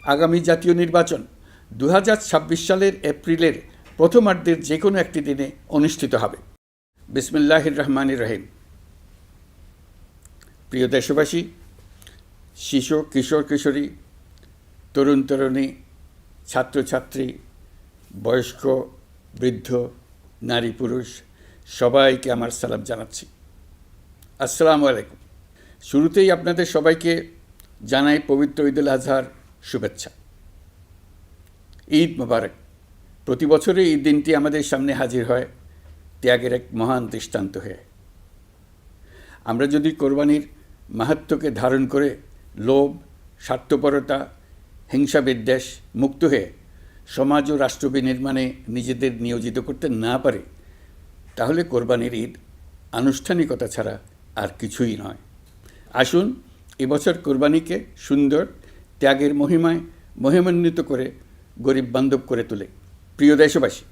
আগামী জাতীয় নির্বাচন 2026 সালের এপ্রিলের প্রথমার্ধের যে কোনো একটি দিনে অনুষ্ঠিত হবে। বিসমিল্লাহির রহমানির রহিম। প্রিয় দেশবাসী, শিশু, কিশোর কিশোরী, তরুণ তরুণী, ছাত্রছাত্রী, বয়স্ক, বৃদ্ধ, নারী পুরুষ সবাইকে আমার সালাম জানাচ্ছি। আসসালামু আলাইকুম। শুরুতেই আপনাদের সবাইকে জানাই পবিত্র ঈদুল আজহার শুভেচ্ছা। ঈদ মোবারক। প্রতি বছরই এই দিনটি আমাদের সামনে হাজির হয় ত্যাগের এক মহান দৃষ্টান্ত হয়ে। আমরা যদি কোরবানির মাহাত্ম্যকে ধারণ করে লোভ, স্বার্থপরতা, হিংসা বিদ্বেষ মুক্ত হয়ে সমাজ ও রাষ্ট্র বিনির্মাণে নিজেদের নিয়োজিত করতে না পারি, তাহলে কোরবানির ঈদ আনুষ্ঠানিকতা ছাড়া আর কিছুই নয়। আসুন এবছর কোরবানিকে সুন্দর, ত্যাগের মহিমায় মহিমান্বিত করে গরিব বান্ধব করে তোলে। প্রিয় দেশবাসী,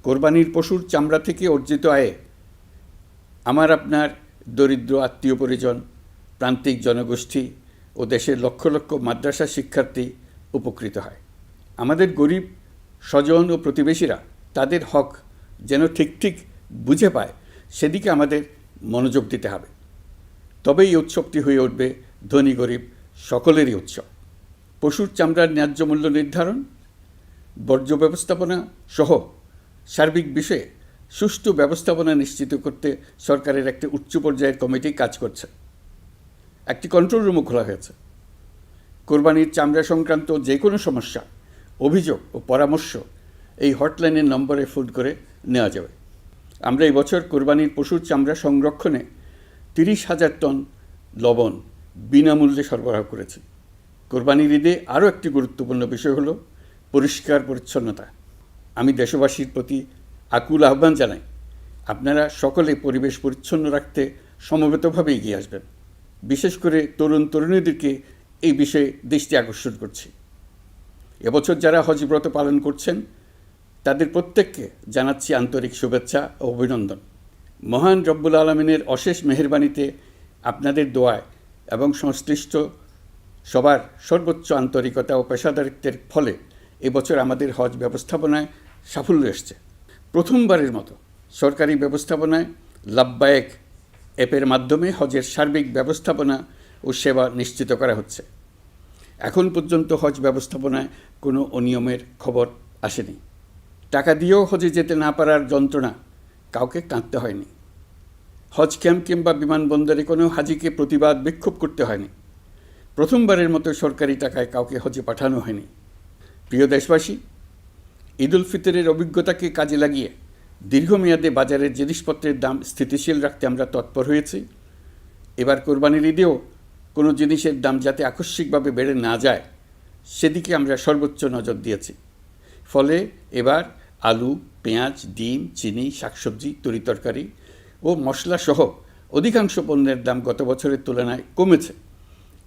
কোরবানির পশুর চামড়া থেকে অর্জিত আয়ে আমার আপনার দরিদ্র আত্মীয় পরিজন, প্রান্তিক জনগোষ্ঠী ও দেশের লক্ষ লক্ষ মাদ্রাসা শিক্ষার্থী উপকৃত হয়। আমাদের গরিব স্বজন ও প্রতিবেশীরা তাদের হক যেন ঠিক ঠিক বুঝে পায়, সেদিকে আমাদের মনোযোগ দিতে হবে। তবেই এই উৎসবটি হয়ে উঠবে ধনী গরিব সকলেরই উৎসব। পশুর চামড়ার ন্যায্য মূল্য নির্ধারণ, বর্জ্য ব্যবস্থাপনা সহ সার্বিক বিষয়ে সুষ্ঠু ব্যবস্থাপনা নিশ্চিত করতে সরকারের একটি উচ্চ পর্যায়ের কমিটি কাজ করছে। একটি কন্ট্রোল রুমও খোলা হয়েছে। কোরবানির চামড়া সংক্রান্ত যে কোনো সমস্যা, অভিযোগ ও পরামর্শ এই হটলাইনের নম্বরে ফোন করে নেওয়া যাবে। আমরা এই বছর কোরবানির পশুর চামড়া সংরক্ষণে 30,000 টন লবণ বিনামূল্যে সরবরাহ করেছি। কোরবানির ঈদে আরও একটি গুরুত্বপূর্ণ বিষয় হলো পরিষ্কার পরিচ্ছন্নতা। আমি দেশবাসীর প্রতি আকুল আহ্বান জানাই, আপনারা সকলে পরিবেশ পরিচ্ছন্ন রাখতে সমবেতভাবে এগিয়ে আসবেন। বিশেষ করে তরুণ তরুণীদেরকে এই বিষয়ে দৃষ্টি আকর্ষণ করছি। এবছর যারা হজব্রত পালন করছেন তাদের প্রত্যেককে জানাচ্ছি আন্তরিক শুভেচ্ছা ও অভিনন্দন। মহান রব্বুল আলমিনের অশেষ মেহেরবানিতে, আপনাদের দোয়ায় এবং সংশ্লিষ্ট সবার সর্বোচ্চ আন্তরিকতা ও পেশাদারিত্বের ফলে এবছর আমাদের হজ ব্যবস্থাপনায় সাফল্য এসছে। প্রথমবারের মতো সরকারি ব্যবস্থাপনায় লাব্বায়েক অ্যাপের মাধ্যমে হজের সার্বিক ব্যবস্থাপনা ও সেবা নিশ্চিত করা হচ্ছে। এখন পর্যন্ত হজ ব্যবস্থাপনায় কোনো অনিয়মের খবর আসেনি। টাকা দিয়েও হজে যেতে না পারার যন্ত্রণা কাউকে কাঁদতে হয়নি। হজ ক্যাম্প কিংবা বিমানবন্দরে কোনো হাজিকে প্রতিবাদ বিক্ষোভ করতে হয়নি। প্রথমবারের মতো সরকারি টাকায় কাউকে হজে পাঠানো হয়নি। প্রিয় দেশবাসী, ঈদুল ফিতরের অভিজ্ঞতাকে কাজে লাগিয়ে দীর্ঘমেয়াদে বাজারের জিনিসপত্রের দাম স্থিতিশীল রাখতে আমরা তৎপর হয়েছি। এবার কোরবানির ঈদেও কোনো জিনিসের দাম যাতে আকস্মিকভাবে বেড়ে না যায়, সেদিকে আমরা সর্বোচ্চ নজর দিয়েছি। ফলে এবার আলু, পেঁয়াজ, ডিম, চিনি, শাকসবজি, তরিতরকারি ও মশলাসহ অধিকাংশ পণ্যের দাম গত বছরের তুলনায় কমেছে।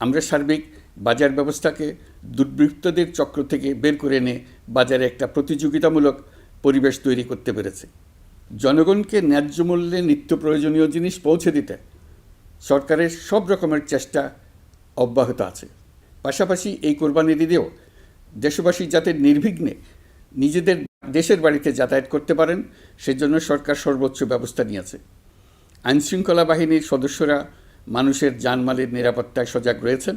আমরা সার্বিক বাজার ব্যবস্থাকে দুর্বৃত্তদের চক্র থেকে বের করে এনে বাজারে একটা প্রতিযোগিতামূলক পরিবেশ তৈরি করতে পেরেছি। জনগণকে ন্যায্য মূল্যে নিত্য প্রয়োজনীয় জিনিস পৌঁছে দিতে সরকারের সব রকমের চেষ্টা অব্যাহত আছে। পাশাপাশি এই কোরবানির ঈদেও দেশবাসী যাতে নির্বিঘ্নে নিজেদের দেশের বাড়িতে যাতায়াত করতে পারেন, সেজন্য সরকার সর্বোচ্চ ব্যবস্থা নিয়েছে। আইনশৃঙ্খলা বাহিনীর সদস্যরা মানুষের জানমালের নিরাপত্তায় সজাগ রয়েছেন।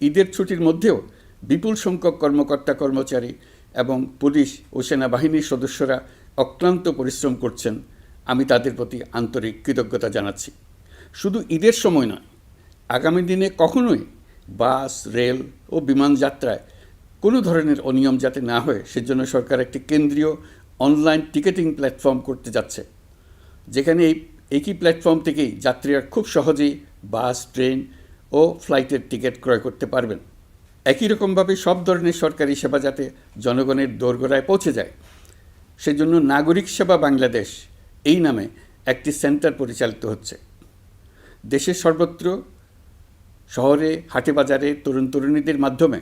ঈদের ছুটির মধ্যেও বিপুল সংখ্যক কর্মকর্তা কর্মচারী এবং পুলিশ ও সেনাবাহিনীর সদস্যরা অক্লান্ত পরিশ্রম করছেন। আমি তাদের প্রতি আন্তরিক কৃতজ্ঞতা জানাচ্ছি। শুধু ঈদের সময় নয়, আগামী দিনে কখনোই বাস, রেল ও বিমান যাত্রায় কোনো ধরনের অনিয়ম যাতে না হয়, সেজন্য সরকার একটি কেন্দ্রীয় অনলাইন টিকেটিং প্ল্যাটফর্ম করতে যাচ্ছে, যেখানে এই একই প্ল্যাটফর্ম থেকেই যাত্রীরা খুব সহজেই বাস, ট্রেন ও ফ্লাইটের টিকিট ক্রয় করতে পারবেন। একই রকমভাবে সব ধরনের সরকারি সেবা যাতে জনগণের দোরগোড়ায় পৌঁছে যায়, সেজন্য নাগরিক সেবা বাংলাদেশ এই নামে একটি সেন্টার পরিচালিত হচ্ছে। দেশের সর্বত্র শহরে, হাটে বাজারে তরুণ তরুণীদের মাধ্যমে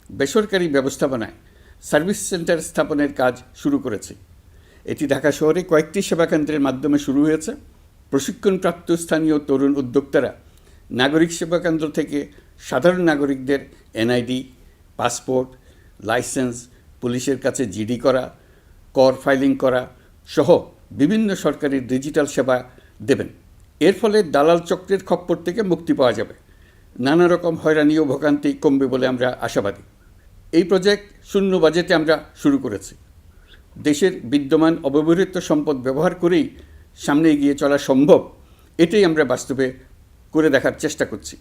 বেসরকারি ব্যবস্থাপনায় সার্ভিস সেন্টার স্থাপনের কাজ শুরু করেছে। এটি ঢাকা শহরে কয়েকটি সেবাকেন্দ্রের মাধ্যমে শুরু হয়েছে। প্রশিক্ষণপ্রাপ্ত স্থানীয় তরুণ উদ্যোক্তারা নাগরিক সেবা কেন্দ্র থেকে সাধারণ নাগরিকদের এনআইডি পাসপোর্ট, লাইসেন্স, পুলিশের কাছে জিডি করা, কর ফাইলিং করা সহ বিভিন্ন সরকারি ডিজিটাল সেবা দেবেন। এর ফলে দালাল চক্রের খপ্পর থেকে মুক্তি পাওয়া যাবে, নানা রকম হয়রানি ও ভোগান্তি কমবে বলে আমরা আশাবাদী। এই প্রজেক্ট শূন্য বাজেটে আমরা শুরু করেছি। দেশের বিদ্যমান অব্যবহৃত সম্পদ ব্যবহার করেই সামনে এগিয়ে চলা সম্ভব, এটাই আমরা বাস্তবে করে দেখার চেষ্টা করছি।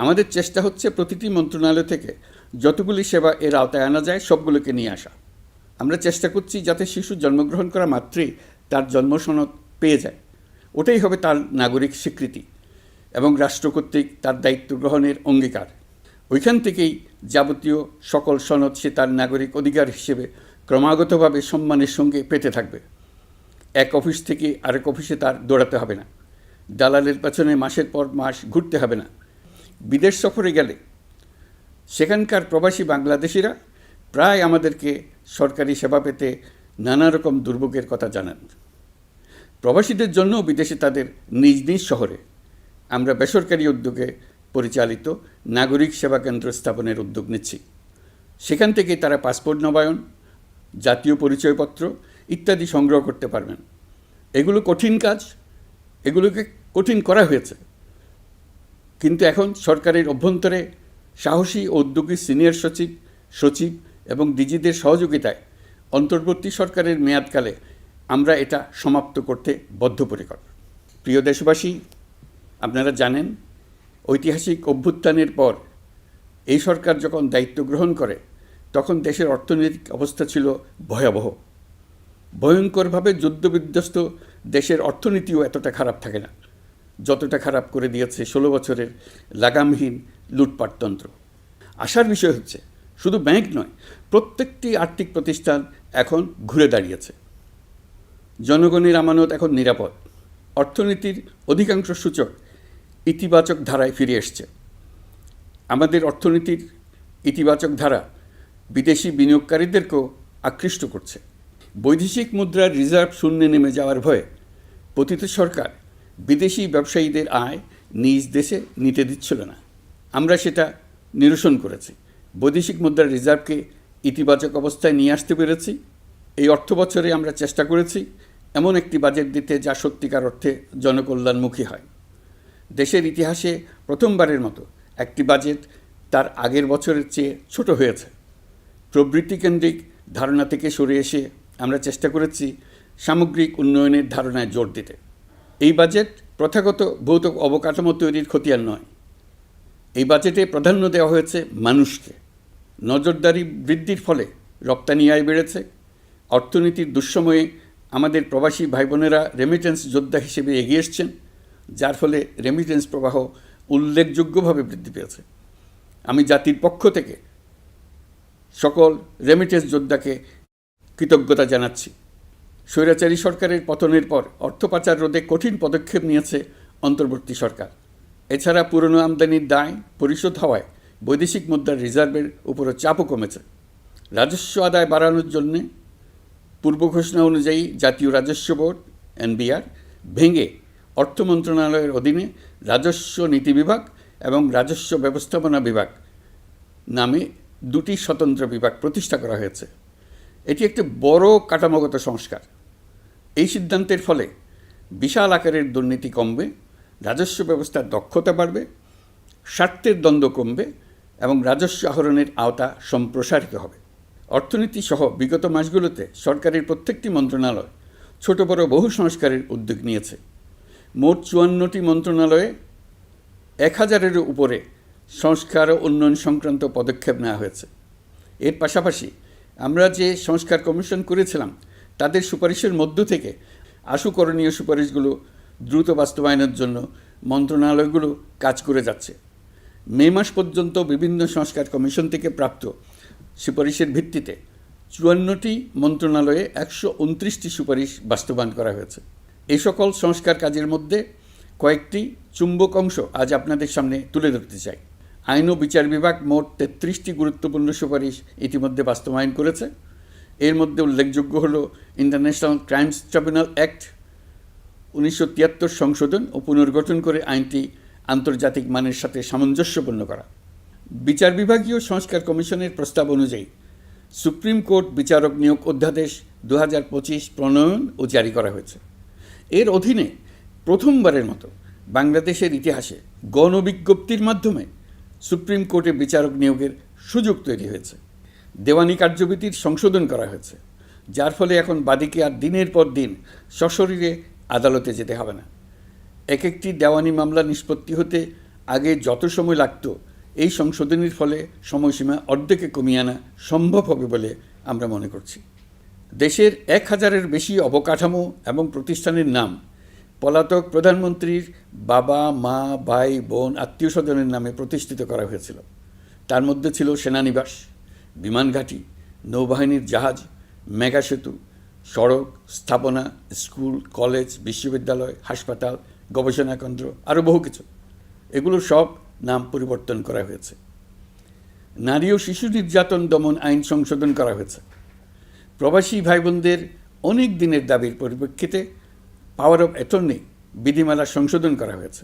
আমাদের চেষ্টা হচ্ছে প্রতিটি মন্ত্রণালয় থেকে যতগুলি সেবা এর আওতায় আনা যায় সবগুলোকে নিয়ে আসা। আমরা চেষ্টা করছি যাতে শিশু জন্মগ্রহণ করা মাত্রই তার জন্ম সনদ পেয়ে যায়। ওটাই হবে তার নাগরিক স্বীকৃতি এবং রাষ্ট্র কর্তৃক তার দায়িত্ব গ্রহণের অঙ্গীকার। ওইখান থেকেই যাবতীয় সকল সনদ সে তার নাগরিক অধিকার হিসেবে ক্রমাগতভাবে সম্মানের সঙ্গে পেতে থাকবে। এক অফিস থেকে আরেক অফিসে তার দৌড়াতে হবে না, দালালের পেছনে মাসের পর মাস ঘুরতে হবে না। বিদেশ সফরে গেলে সেখানকার প্রবাসী বাংলাদেশিরা প্রায় আমাদেরকে সরকারি সেবা পেতে নানা রকম দুর্ভোগের কথা জানান। প্রবাসীদের জন্য বিদেশে তাদের নিজ নিজ শহরে আমরা বেসরকারি উদ্যোগে পরিচালিত নাগরিক সেবা কেন্দ্র স্থাপনের উদ্যোগ নিচ্ছি। সেখান থেকে তারা পাসপোর্ট নবায়ন, জাতীয় পরিচয়পত্র ইত্যাদি সংগ্রহ করতে পারবেন। এগুলো কঠিন কাজ, এগুলোকে কঠিন করা হয়েছে, কিন্তু এখন সরকারের অভ্যন্তরে সাহসী ও উদ্যোগী সিনিয়র সচিব এবং ডিজিদের সহযোগিতায় অন্তর্বর্তী সরকারের মেয়াদকালে আমরা এটা সমাপ্ত করতে বদ্ধপরিকর। প্রিয় দেশবাসী, আপনারা জানেন ঐতিহাসিক অভ্যুত্থানের পর এই সরকার যখন দায়িত্ব গ্রহণ করে তখন দেশের অর্থনৈতিক অবস্থা ছিল ভয়াবহ। ভয়ঙ্করভাবে যুদ্ধবিধ্বস্ত দেশের অর্থনীতিও এতটা খারাপ থাকে না যতটা খারাপ করে দিয়েছে 16 বছরের লাগামহীন লুটপাটতন্ত্র। আশার বিষয় হচ্ছে শুধু ব্যাংক নয়, প্রত্যেকটি আর্থিক প্রতিষ্ঠান এখন ঘুরে দাঁড়িয়েছে। জনগণের আমানত এখন নিরাপদ। অর্থনীতির অধিকাংশ সূচক ইতিবাচক ধারায় ফিরে এসছে। আমাদের অর্থনীতির ইতিবাচক ধারা বিদেশি বিনিয়োগকারীদেরকেও আকৃষ্ট করছে। বৈদেশিক মুদ্রার রিজার্ভ শূন্যে নেমে যাওয়ার ভয়ে পতিত সরকার বিদেশি ব্যবসায়ীদের আয় নিজ দেশে নিতে দিচ্ছিল না। আমরা সেটা নিরসন করেছি। বৈদেশিক মুদ্রার রিজার্ভকে ইতিবাচক অবস্থায় নিয়ে আসতে পেরেছি। এই অর্থ বছরে আমরা চেষ্টা করেছি এমন একটি বাজেট দিতে যা সত্যিকার অর্থে জনকল্যাণমুখী হয়। দেশের ইতিহাসে প্রথমবারের মতো একটি বাজেট তার আগের বছরের চেয়ে ছোট হয়েছে। প্রবৃত্তিকেন্দ্রিক ধারণা থেকে সরে এসে আমরা চেষ্টা করেছি সামগ্রিক উন্নয়নের ধারণায় জোর দিতে। এই বাজেট প্রথাগত ভৌত অবকাঠামো তৈরির খতিয়ান নয়। এই বাজেটে প্রাধান্য দেওয়া হয়েছে মানুষকে। নজরদারি বৃদ্ধির ফলে রপ্তানি আয় বেড়েছে। অর্থনীতির দুঃসময়ে আমাদের প্রবাসী ভাই বোনেরা রেমিটেন্স যোদ্ধা হিসেবে এগিয়ে এসছেন, যার ফলে রেমিটেন্স প্রবাহ উল্লেখযোগ্যভাবে বৃদ্ধি পেয়েছে। আমি জাতির পক্ষ থেকে সকল রেমিটেন্স যোদ্ধাকে কৃতজ্ঞতা জানাচ্ছি। স্বৈরাচারী সরকারের পতনের পর অর্থ পাচার রোধে কঠিন পদক্ষেপ নিয়েছে অন্তর্বর্তী সরকার। এছাড়া পুরনো আমদানির দায় পরিশোধ হওয়ায় বৈদেশিক মুদ্রার রিজার্ভের উপরও চাপও কমেছে। রাজস্ব আদায় বাড়ানোর জন্যে পূর্ব ঘোষণা অনুযায়ী জাতীয় রাজস্ব বোর্ড NBR ভেঙে অর্থ মন্ত্রণালয়ের অধীনে রাজস্ব নীতি বিভাগ এবং রাজস্ব ব্যবস্থাপনা বিভাগ নামে দুটি স্বতন্ত্র বিভাগ প্রতিষ্ঠা করা হয়েছে। এটি একটি বড় কাঠামোগত সংস্কার। এই সিদ্ধান্তের ফলে বিশাল আকারের দুর্নীতি কমবে, রাজস্ব ব্যবস্থার দক্ষতা বাড়বে, স্বার্থের দ্বন্দ্ব কমবে এবং রাজস্ব আহরণের আওতা সম্প্রসারিত হবে। অর্থনীতি সহ বিগত মাসগুলোতে সরকারের প্রত্যেকটি মন্ত্রণালয় ছোট বড় বহু সংস্কারের উদ্যোগ নিয়েছে। মোট 54টি মন্ত্রণালয়ে 1000-এরও উপরে সংস্কার ও উন্নয়ন সংক্রান্ত পদক্ষেপ নেওয়া হয়েছে। এর পাশাপাশি আমরা যে সংস্কার কমিশন করেছিলাম তাদের সুপারিশের মধ্য থেকে আশু করণীয় সুপারিশগুলো দ্রুত বাস্তবায়নের জন্য মন্ত্রণালয়গুলো কাজ করে যাচ্ছে। মে মাস পর্যন্ত বিভিন্ন সংস্কার কমিশন থেকে প্রাপ্ত সুপারিশের ভিত্তিতে 54টি মন্ত্রণালয়ে 129টি সুপারিশ বাস্তবায়ন করা হয়েছে। এই সকল সংস্কার কাজের মধ্যে কয়েকটি চুম্বক অংশ আজ আপনাদের সামনে তুলে ধরতে চাই। আইন ও বিচার বিভাগ মোট 33টি গুরুত্বপূর্ণ সুপারিশ ইতিমধ্যে বাস্তবায়ন করেছে। এর মধ্যে উল্লেখযোগ্য হল ইন্টারন্যাশনাল ক্রাইমস ট্রাইব্যুনাল অ্যাক্ট 1973 সংশোধন ও পুনর্গঠন করে আইনটি আন্তর্জাতিক মানের সাথে সামঞ্জস্যপূর্ণ করা, বিচার বিভাগীয় সংস্কার কমিশনের প্রস্তাব অনুযায়ী সুপ্রিম কোর্ট বিচারক নিয়োগ অধ্যাদেশ 2025 প্রণয়ন ও জারি করা হয়েছে। এর অধীনে প্রথমবারের মতো বাংলাদেশের ইতিহাসে গণবিজ্ঞপ্তির মাধ্যমে সুপ্রিম কোর্টে বিচারক নিয়োগের সুযোগ তৈরি হয়েছে। দেওয়ানি কার্যবিধির সংশোধন করা হয়েছে, যার ফলে এখন বাদীকে আর দিনের পর দিন সশরীরে আদালতে যেতে হবে না। এক একটি দেওয়ানি মামলা নিষ্পত্তি হতে আগে যত সময় লাগত, এই সংশোধনীর ফলে সময়সীমা অর্ধেকে কমিয়ে আনা সম্ভব হবে বলে আমরা মনে করছি। দেশের 1000-এর বেশি অবকাঠামো এবং প্রতিষ্ঠানের নাম পলাতক প্রধানমন্ত্রীর বাবা, মা, ভাই, বোন, আত্মীয় স্বজনের নামে প্রতিষ্ঠিত করা হয়েছিল। তার মধ্যে ছিল সেনানিবাস, বিমানঘাঁটি, নৌবাহিনীর জাহাজ, মেগা সেতু, সড়ক, স্থাপনা, স্কুল, কলেজ, বিশ্ববিদ্যালয়, হাসপাতাল, গবেষণা কেন্দ্র, আরও বহু কিছু। এগুলো সব নাম পরিবর্তন করা হয়েছে। নারী ও শিশু নির্যাতন দমন আইন সংশোধন করা হয়েছে। প্রবাসী ভাই বোনদের অনেক দিনের দাবির পরিপ্রেক্ষিতে পাওয়ার অফ অ্যাটর্নি বিধিমালা সংশোধন করা হয়েছে।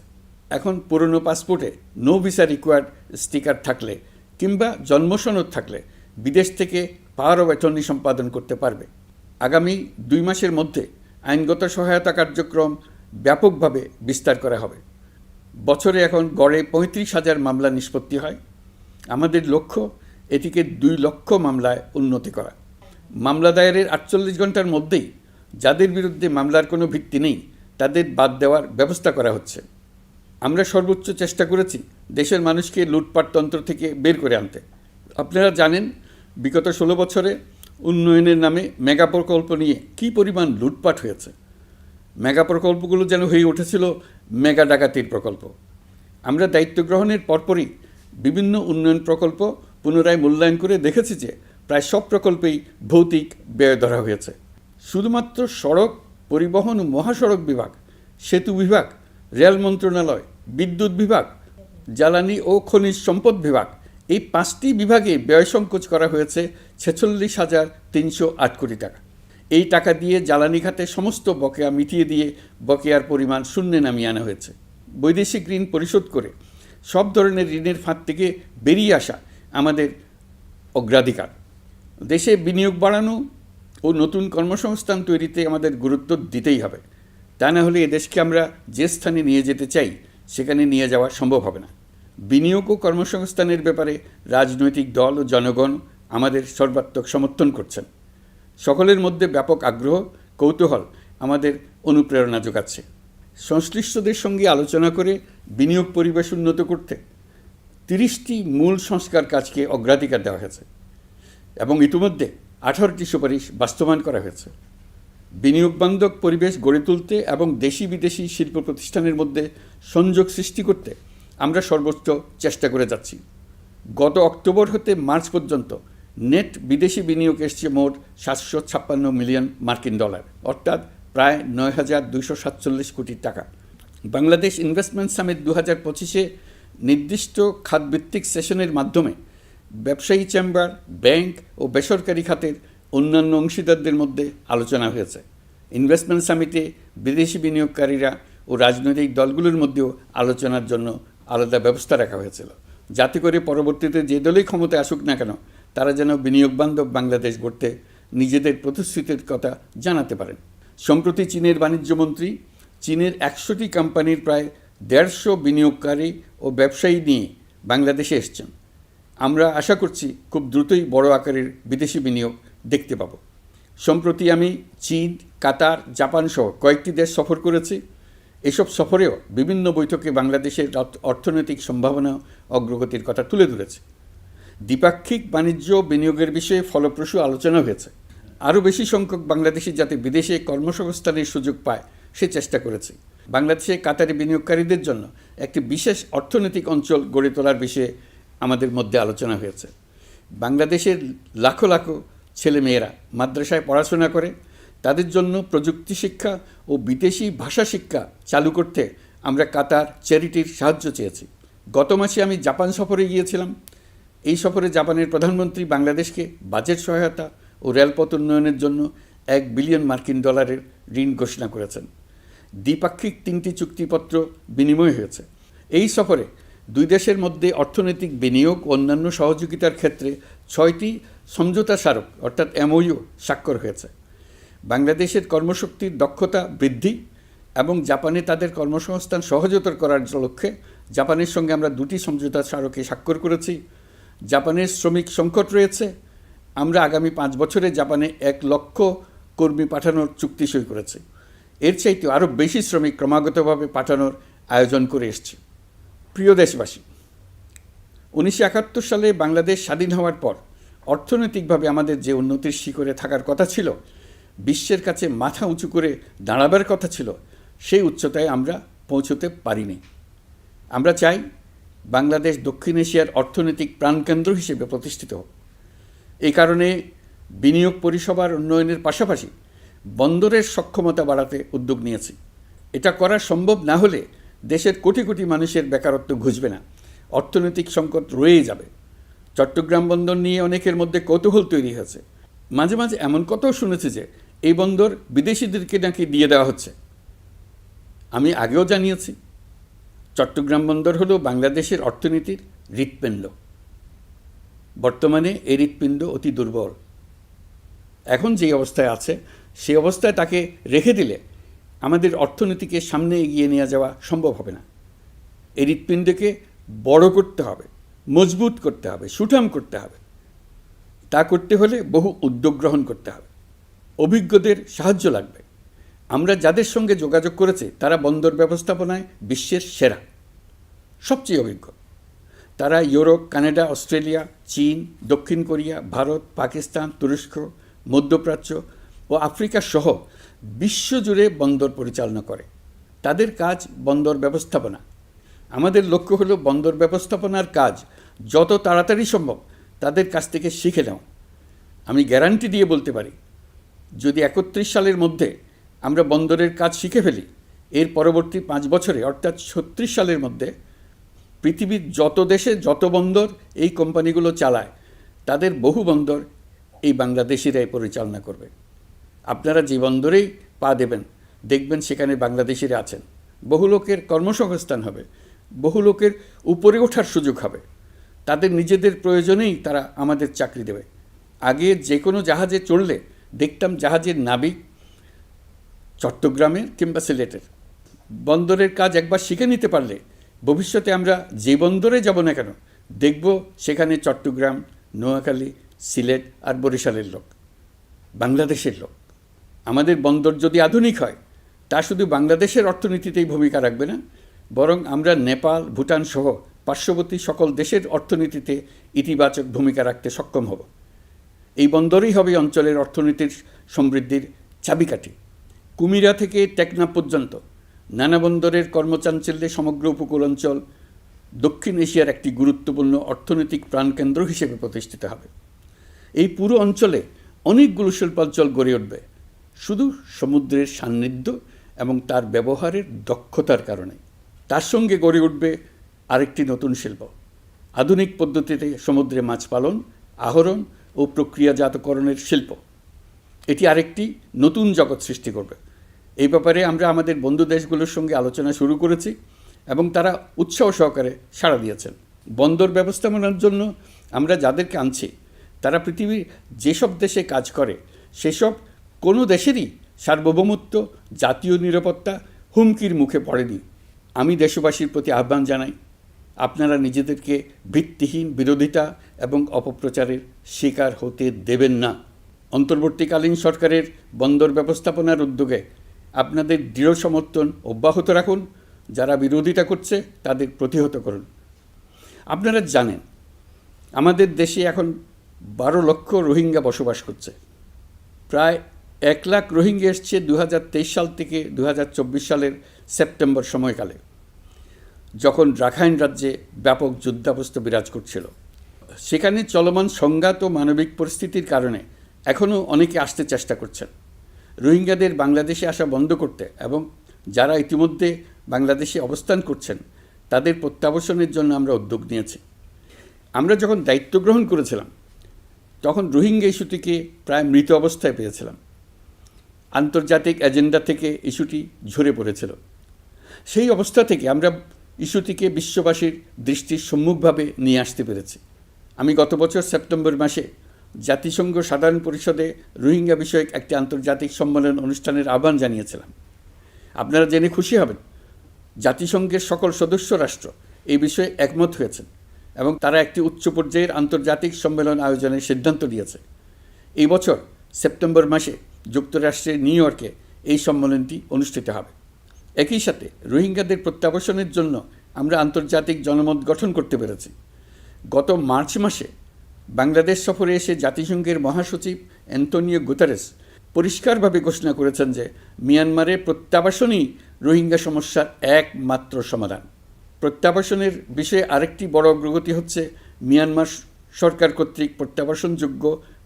এখন পুরনো পাসপোর্টে নো ভিসা রিকোয়ার্ড স্টিকার থাকলে কিংবা জন্মসনদ থাকলে বিদেশ থেকে পাওয়ার অফ অ্যাটর্নি সম্পাদন করতে পারবে। আগামী 2 মাসের মধ্যে আইনগত সহায়তা কার্যক্রম ব্যাপকভাবে বিস্তার করা হবে। বছরে এখন গড়ে 35,000 মামলা নিষ্পত্তি হয়। আমাদের লক্ষ্য এটিকে 2 লক্ষ মামলায় উন্নতি করা। মামলা দায়েরের 48 ঘন্টার মধ্যেই যাদের বিরুদ্ধে মামলার কোনো ভিত্তি নেই তাদের বাদ দেওয়ার ব্যবস্থা করা হচ্ছে। আমরা সর্বোচ্চ চেষ্টা করেছি দেশের মানুষকে লুটপাটতন্ত্র থেকে বের করে আনতে। আপনারা জানেন, বিগত 16 বছরে উন্নয়নের নামে মেগা প্রকল্প নিয়ে কী পরিমাণ লুটপাট হয়েছে। মেগা প্রকল্পগুলো যেন হয়ে উঠেছিল মেগা ডাকাতির প্রকল্প। আমরা দায়িত্ব গ্রহণের পরপরই বিভিন্ন উন্নয়ন প্রকল্প পুনরায় মূল্যায়ন করে দেখেছি যে প্রায় সব প্রকল্পেই ভৌতিক ব্যয় ধরা হয়েছে। শুধুমাত্র সড়ক পরিবহন ও মহাসড়ক বিভাগ, সেতু বিভাগ, রেল মন্ত্রণালয়, বিদ্যুৎ বিভাগ, জ্বালানি ও খনিজ সম্পদ বিভাগ, এই 5টি বিভাগে ব্যয় সংকোচ করা হয়েছে 46,308 কোটি টাকা। এই টাকা দিয়ে জ্বালানি খাতে সমস্ত বকেয়া মিটিয়ে দিয়ে বকেয়ার পরিমাণ শূন্যে নামিয়ে আনা হয়েছে। বৈদেশিক ঋণ পরিশোধ করে সব ধরনের ঋণের ফাঁদ থেকে বেরিয়ে আসা আমাদের অগ্রাধিকার। দেশে বিনিয়োগ বাড়ানো ও নতুন কর্মসংস্থান তৈরিতে আমাদের গুরুত্ব দিতেই হবে। তা না হলে এদেশকে আমরা যে স্থানে নিয়ে যেতে চাই সেখানে নিয়ে যাওয়া সম্ভব হবে না। বিনিয়োগ ও কর্মসংস্থানের ব্যাপারে রাজনৈতিক দল ও জনগণ আমাদের সর্বাত্মক সমর্থন করছেন। সকলের মধ্যে ব্যাপক আগ্রহ, কৌতূহল আমাদের অনুপ্রেরণা যোগাচ্ছে। সংশ্লিষ্টদের সঙ্গে আলোচনা করে বিনিয়োগ পরিবেশ উন্নত করতে 30টি মূল সংস্কার কাজকে অগ্রাধিকার দেওয়া হয়েছে এবং ইতিমধ্যে 18টি সুপারিশ বাস্তবায়ন করা হয়েছে। বিনিয়োগ বান্ধব পরিবেশ গড়ে তুলতে এবং দেশি বিদেশি শিল্প প্রতিষ্ঠানের মধ্যে সংযোগ সৃষ্টি করতে আমরা সর্বোচ্চ চেষ্টা করে যাচ্ছি। গত অক্টোবর হতে মার্চ পর্যন্ত নেট বিদেশি বিনিয়োগ এসছে মোট 756 মিলিয়ন মার্কিন ডলার, অর্থাৎ প্রায় 9,247 কোটি টাকা। বাংলাদেশ ইনভেস্টমেন্ট সামিট 2025-এ নির্দিষ্ট খাতভিত্তিক সেশনের মাধ্যমে ব্যবসায়ী চেম্বার, ব্যাংক ও বেসরকারি খাতের অন্যান্য অংশীদারদের মধ্যে আলোচনা হয়েছে। ইনভেস্টমেন্ট সামিটে বিদেশি বিনিয়োগকারীরা ও রাজনৈতিক দলগুলোর মধ্যেও আলোচনার জন্য আলাদা ব্যবস্থা রাখা হয়েছিল, যাতে করে পরবর্তীতে যে দলই ক্ষমতায় আসুক না কেন তারা যেন বিনিয়োগ বান্ধব বাংলাদেশ গড়তে নিজেদের প্রতিশ্রুতির কথা জানাতে পারেন। সম্প্রতি চীনের বাণিজ্যমন্ত্রী চীনের 100টি কোম্পানির প্রায় 150 বিনিয়োগকারী ও ব্যবসায়ী নিয়ে বাংলাদেশে এসছেন। আমরা আশা করছি খুব দ্রুতই বড় আকারের বিদেশি বিনিয়োগ দেখতে পাব। সম্প্রতি আমি চীন, কাতার, জাপান সহ কয়েকটি দেশ সফর করেছি। এসব সফরেও বিভিন্ন বৈঠকে বাংলাদেশের অর্থনৈতিক সম্ভাবনা অগ্রগতির কথা তুলে ধরেছি। দ্বিপাক্ষিক বাণিজ্য বিনিয়োগের বিষয়ে ফলপ্রসূ আলোচনা হয়েছে। আরও বেশি সংখ্যক বাংলাদেশি যাতে বিদেশে কর্মসংস্থানের সুযোগ পায় সে চেষ্টা করেছি। বাংলাদেশে কাতারি বিনিয়োগকারীদের জন্য একটি বিশেষ অর্থনৈতিক অঞ্চল গড়ে তোলার বিষয়ে আমাদের মধ্যে আলোচনা হয়েছে। বাংলাদেশের লাখো লাখো ছেলেমেয়েরা মাদ্রাসায় পড়াশোনা করে, তাদের জন্য প্রযুক্তি শিক্ষা ও বিদেশি ভাষা শিক্ষা চালু করতে আমরা কাতার চ্যারিটির সাহায্য চেয়েছি। গত মাসে আমি জাপান সফরে গিয়েছিলাম। এই সফরে জাপানের প্রধানমন্ত্রী বাংলাদেশকে বাজেট সহায়তা ও রেলপথ উন্নয়নের জন্য $1 বিলিয়ন মার্কিন ডলারের ঋণ ঘোষণা করেছেন। দ্বিপাক্ষিক 3টি চুক্তিপত্র বিনিময় হয়েছে। এই সফরে দুই দেশের মধ্যে অর্থনৈতিক বিনিয়োগ ও অন্যান্য সহযোগিতার ক্ষেত্রে 6টি সমঝোতা স্মারক অর্থাৎ MOU স্বাক্ষর হয়েছে। বাংলাদেশের কর্মশক্তির দক্ষতা বৃদ্ধি এবং জাপানে তাদের কর্মসংস্থান সহজতর করার লক্ষ্যে জাপানের সঙ্গে আমরা 2টি সমঝোতা স্মারকে স্বাক্ষর করেছি। জাপানের শ্রমিক সংকট রয়েছে, আমরা আগামী 5 বছরে জাপানে 1 লক্ষ কর্মী পাঠানোর চুক্তি সই করেছি। এর চাইতে আরও বেশি শ্রমিক ক্রমাগতভাবে পাঠানোর আয়োজন করে এসছে। প্রিয় দেশবাসী, 1971 সালে বাংলাদেশ স্বাধীন হওয়ার পর অর্থনৈতিকভাবে আমাদের যে উন্নতির শিখরে থাকার কথা ছিল, বিশ্বের কাছে মাথা উঁচু করে দাঁড়াবার কথা ছিল, সেই উচ্চতায় আমরা পৌঁছতে পারিনি। আমরা চাই বাংলাদেশ দক্ষিণ এশিয়ার অর্থনৈতিক প্রাণকেন্দ্র হিসেবে প্রতিষ্ঠিত হোক। এই কারণে বিনিয়োগ পরিষেবার উন্নয়নের পাশাপাশি বন্দরের সক্ষমতা বাড়াতে উদ্যোগ নিয়েছি। এটা করা সম্ভব না হলে দেশের কোটি কোটি মানুষের বেকারত্ব ঘুচবে না, অর্থনৈতিক সংকট রয়েই যাবে। চট্টগ্রাম বন্দর নিয়ে অনেকের মধ্যে কৌতূহল তৈরি হয়েছে। মাঝে মাঝে এমন কথাও শুনেছি যে এই বন্দর বিদেশিদেরকে নাকি দিয়ে দেওয়া হচ্ছে। আমি আগেও জানিয়েছি, চট্টগ্রাম বন্দর হলো বাংলাদেশের অর্থনীতির হৃৎপিণ্ড। বর্তমানে এই হৃৎপিণ্ড অতি দুর্বল। এখন যে অবস্থায় আছে সেই অবস্থায় তাকে রেখে দিলে আমাদের অর্থনীতিকে সামনে এগিয়ে নিয়ে যাওয়া সম্ভব হবে না। এই হৃৎপিণ্ডকে বড় করতে হবে, মজবুত করতে হবে, সুঠাম করতে হবে। তা করতে হলে বহু উদ্যোগ গ্রহণ করতে হবে, অভিজ্ঞদের সাহায্য লাগবে। আমরা যাদের সঙ্গে যোগাযোগ করেছি তারা বন্দর ব্যবস্থাপনায় বিশ্বের সেরা, সবচেয়ে অভিজ্ঞ। তারা ইউরোপ, কানাডা, অস্ট্রেলিয়া, চীন, দক্ষিণ কোরিয়া, ভারত, পাকিস্তান, তুরস্ক, মধ্যপ্রাচ্য ও আফ্রিকা সহ বিশ্বজুড়ে বন্দর পরিচালনা করে। তাদের কাজ বন্দর ব্যবস্থাপনা। আমাদের লক্ষ্য হলো বন্দর ব্যবস্থাপনার কাজ যত তাড়াতাড়ি সম্ভব তাদের কাছ থেকে শিখে নাও। আমি গ্যারান্টি দিয়ে বলতে পারি, যদি 31 সালের মধ্যে আমরা বন্দরের কাজ শিখে ফেলি, এর পরবর্তী 5 বছরে অর্থাৎ 36 সালের মধ্যে পৃথিবীর যত দেশে যত বন্দর এই কোম্পানিগুলো চালায় তাদের বহু বন্দর এই বাংলাদেশিরাই পরিচালনা করবে। আপনারা যে বন্দরেই পা দেবেন দেখবেন সেখানে বাংলাদেশিরা আছেন। বহু লোকের কর্মসংস্থান হবে, বহু লোকের উপরে ওঠার সুযোগ হবে। তাদের নিজেদের প্রয়োজনেই তারা আমাদের চাকরি দেবে। আগে যে কোনো জাহাজে চড়লে দেখতাম জাহাজের নাবিক চট্টগ্রামের কিংবা সিলেটের। বন্দরের কাজ একবার শিখে নিতে পারলে ভবিষ্যতে আমরা যে বন্দরে যাব না কেন দেখব সেখানে চট্টগ্রাম, নোয়াখালী, সিলেট আর বরিশালের লোক, বাংলাদেশের লোক। আমাদের বন্দর যদি আধুনিক হয় তা শুধু বাংলাদেশের অর্থনীতিতেই ভূমিকা রাখবে না, বরং আমরা নেপাল, ভুটান সহ পার্শ্ববর্তী সকল দেশের অর্থনীতিতে ইতিবাচক ভূমিকা রাখতে সক্ষম হব। এই বন্দরই হবে অঞ্চলের অর্থনীতির সমৃদ্ধির চাবিকাঠি। কুমিরা থেকে টেকনাফ পর্যন্ত নানা বন্দরের কর্মচাঞ্চল্যে সমগ্র উপকূল অঞ্চল দক্ষিণ এশিয়ার একটি গুরুত্বপূর্ণ অর্থনৈতিক প্রাণকেন্দ্র হিসেবে প্রতিষ্ঠিত হবে। এই পুরো অঞ্চলে অনেকগুলো শিল্পাঞ্চল গড়ে উঠবে শুধু সমুদ্রের সান্নিধ্য এবং তার ব্যবহারের দক্ষতার কারণে। তার সঙ্গে গড়ে উঠবে আরেকটি নতুন শিল্প, আধুনিক পদ্ধতিতে সমুদ্রে মাছ পালন, আহরণ ও প্রক্রিয়াজাতকরণের শিল্প। এটি আরেকটি নতুন জগৎ সৃষ্টি করবে। এই ব্যাপারে আমরা আমাদের বন্ধু দেশগুলোর সঙ্গে আলোচনা শুরু করেছি এবং তারা উৎসাহ সহকারে সাড়া দিয়েছেন। বন্দর ব্যবস্থাপনার জন্য আমরা যাদেরকে আনছি তারা পৃথিবীর যেসব দেশে কাজ করে সেসব কোনো দেশেরই সার্বভৌমত্ব, জাতীয় নিরাপত্তা হুমকির মুখে পড়েনি। আমি দেশবাসীর প্রতি আহ্বান জানাই, আপনারা নিজেদেরকে ভিত্তিহীন বিরোধিতা এবং অপপ্রচারের শিকার হতে দেবেন না। অন্তর্বর্তীকালীন সরকারের বন্দর ব্যবস্থাপনার উদ্যোগে আপনাদের দৃঢ় সমর্থন অব্যাহত রাখুন। যারা বিরোধিতা করছে তাদের প্রতিহত করুন। আপনারা জানেন আমাদের দেশে এখন 12 লক্ষ রোহিঙ্গা বসবাস করছে। প্রায় 1 লাখ রোহিঙ্গা এসছে 2023 সাল থেকে 2024 সালের সেপ্টেম্বর সময়কালে, যখন রাখাইন রাজ্যে ব্যাপক যুদ্ধাবস্থা বিরাজ করছিল। সেখানে চলমান সংঘাত ও মানবিক পরিস্থিতির কারণে এখনও অনেকে আসতে চেষ্টা করছেন। রোহিঙ্গাদের বাংলাদেশে আসা বন্ধ করতে এবং যারা ইতিমধ্যে বাংলাদেশে অবস্থান করছেন তাদের প্রত্যাবাসনের জন্য আমরা উদ্যোগ নিয়েছি। আমরা যখন দায়িত্ব গ্রহণ করেছিলাম তখন রোহিঙ্গা ইস্যুটিকে প্রায় মৃত অবস্থায় পেয়েছিলাম। আন্তর্জাতিক এজেন্ডা থেকে ইস্যুটি ঝরে পড়েছিল। সেই অবস্থা থেকে আমরা ইস্যুটিকে বিশ্ববাসীর দৃষ্টির সম্মুখভাবে নিয়ে আসতে পেরেছি। আমি গত বছর সেপ্টেম্বর মাসে জাতিসংঘ সাধারণ পরিষদে রোহিঙ্গা বিষয়ক একটি আন্তর্জাতিক সম্মেলন অনুষ্ঠানের আহ্বান জানিয়েছিলাম। আপনারা জেনে খুশি হবেন, জাতিসংঘের সকল সদস্য রাষ্ট্র এই বিষয়ে একমত হয়েছেন এবং তারা একটি উচ্চ পর্যায়ের আন্তর্জাতিক সম্মেলন আয়োজনের সিদ্ধান্ত নিয়েছে। এই বছর সেপ্টেম্বর মাসে যুক্তরাষ্ট্রের নিউ ইয়র্কে এই সম্মেলনটি অনুষ্ঠিত হবে। একই সাথে রোহিঙ্গাদের প্রত্যাবাসনের জন্য আমরা আন্তর্জাতিক জনমত গঠন করতে পেরেছি। গত মার্চ মাসে বাংলাদেশ সফরে এসে জাতিসংঘের মহাসচিব অ্যান্টোনিও গুতেরেস পরিষ্কারভাবে ঘোষণা করেছেন যে মিয়ানমারের প্রত্যাবাসনই রোহিঙ্গা সমস্যার একমাত্র সমাধান। প্রত্যাবাসনের বিষয়ে আরেকটি বড় অগ্রগতি হচ্ছে মিয়ানমার সরকার কর্তৃক প্রত্যাবাসনযোগ্য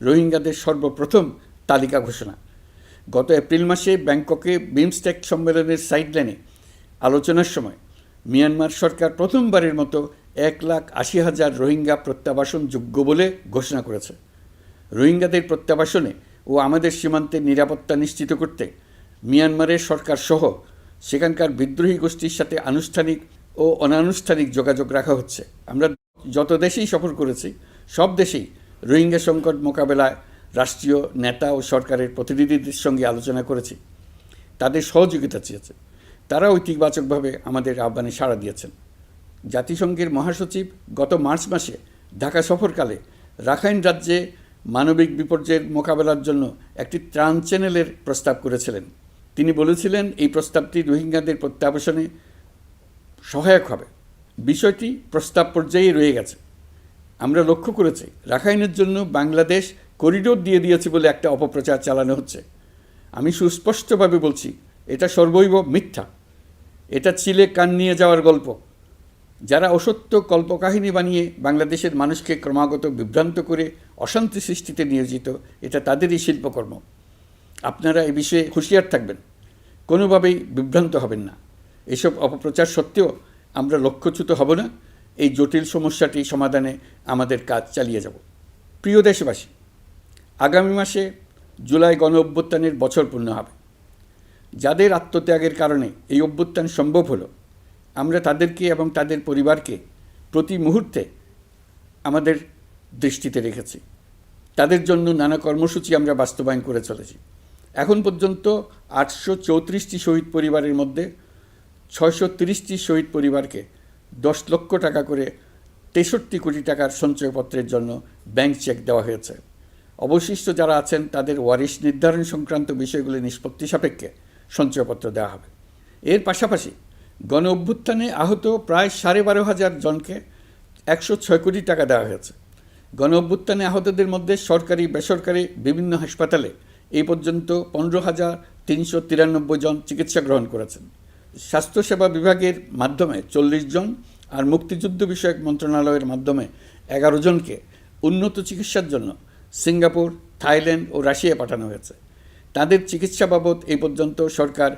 রোহিঙ্গাদের সর্বপ্রথম তালিকা ঘোষণা। গত এপ্রিল মাসে ব্যাংককে বিমস্টেক সম্মেলনের সাইডলাইনে আলোচনার সময় মিয়ানমার সরকার প্রথমবারের মতো 1,80,000 রোহিঙ্গা প্রত্যাবাসনযোগ্য বলে ঘোষণা করেছে। রোহিঙ্গাদের প্রত্যাবাসনে ও আমাদের সীমান্তের নিরাপত্তা নিশ্চিত করতে মিয়ানমারের সরকার সহ সেখানকার বিদ্রোহী গোষ্ঠীর সাথে আনুষ্ঠানিক ও অনানুষ্ঠানিক যোগাযোগ রাখা হচ্ছে। আমরা যত দেশেই সফর করেছি সব দেশেই রোহিঙ্গা সংকট মোকাবেলায় রাষ্ট্রীয় নেতা ও সরকারের প্রতিনিধিদের সঙ্গে আলোচনা করেছি, তাদের সহযোগিতা চেয়েছে। তারা ইতিবাচকভাবে আমাদের আহ্বানে সাড়া দিয়েছেন। জাতিসংঘের মহাসচিব গত মার্চ মাসে ঢাকা সফরকালে রাখাইন রাজ্যে মানবিক বিপর্যয়ের মোকাবেলার জন্য একটি ত্রাণ চ্যানেলের প্রস্তাব করেছিলেন। তিনি বলেছিলেন এই প্রস্তাবটি রোহিঙ্গাদের প্রত্যাবাসনে সহায়ক হবে। বিষয়টি প্রস্তাব পর্যায়ে রয়ে গেছে। আমরা লক্ষ্য করেছি রাখাইনের জন্য বাংলাদেশ করিডোর দিয়ে দিয়েছে বলে একটা অপপ্রচার চালানো হচ্ছে। আমি সুস্পষ্টভাবে বলছি, এটা সর্বৈব মিথ্যা। এটা চিলে কান নিয়ে যাওয়ার গল্প। যারা অসত্য কল্পকাহিনী বানিয়ে বাংলাদেশের মানুষকে ক্রমাগত বিভ্রান্ত করে অশান্তি সৃষ্টিতে নিয়োজিত, এটা তাদেরই শিল্পকর্ম। আপনারা এ বিষয়ে হুঁশিয়ার থাকবেন, কোনোভাবেই বিভ্রান্ত হবেন না। এসব অপপ্রচার সত্ত্বেও আমরা লক্ষ্যচ্যুত হব না। এই জটিল সমস্যাটি সমাধানে আমাদের কাজ চালিয়ে যাব। প্রিয় দেশবাসী, আগামী মাসে জুলাই গণ অভ্যুত্থানের বছর পূর্ণ হবে। যাদের আত্মত্যাগের কারণে এই অভ্যুত্থান সম্ভব হলো, আমরা তাদেরকে এবং তাদের পরিবারকে প্রতি মুহূর্তে আমাদের দৃষ্টিতে রেখেছি। তাদের জন্য নানা কর্মসূচি আমরা বাস্তবায়ন করে চলেছি। এখন পর্যন্ত 834টি শহীদ পরিবারের মধ্যে 630টি শহীদ পরিবারকে 10 লক্ষ টাকা করে 63 কোটি টাকার সঞ্চয়পত্রের জন্য ব্যাংক চেক দেওয়া হয়েছে। অবশিষ্ট যারা আছেন তাদের ওয়ারিশ নির্ধারণ সংক্রান্ত বিষয়গুলি নিষ্পত্তি সাপেক্ষে সঞ্চয়পত্র দেওয়া হবে। এর পাশাপাশি গণ অভ্যুত্থানে আহত প্রায় 12,500 জনকে 106 কোটি টাকা দেওয়া হয়েছে। গণ অভ্যুত্থানে আহতদের মধ্যে সরকারি বেসরকারি বিভিন্ন হাসপাতালে এই পর্যন্ত 15,393 জন চিকিৎসা গ্রহণ করেছেন। স্বাস্থ্যসেবা বিভাগের মাধ্যমে 40 জন আর মুক্তিযুদ্ধ বিষয়ক মন্ত্রণালয়ের মাধ্যমে 11 জনকে উন্নত চিকিৎসার জন্য সিঙ্গাপুর, থাইল্যান্ড ও রাশিয়া পাঠানো হয়েছে। তাদের চিকিৎসা বাবদ এই পর্যন্ত সরকার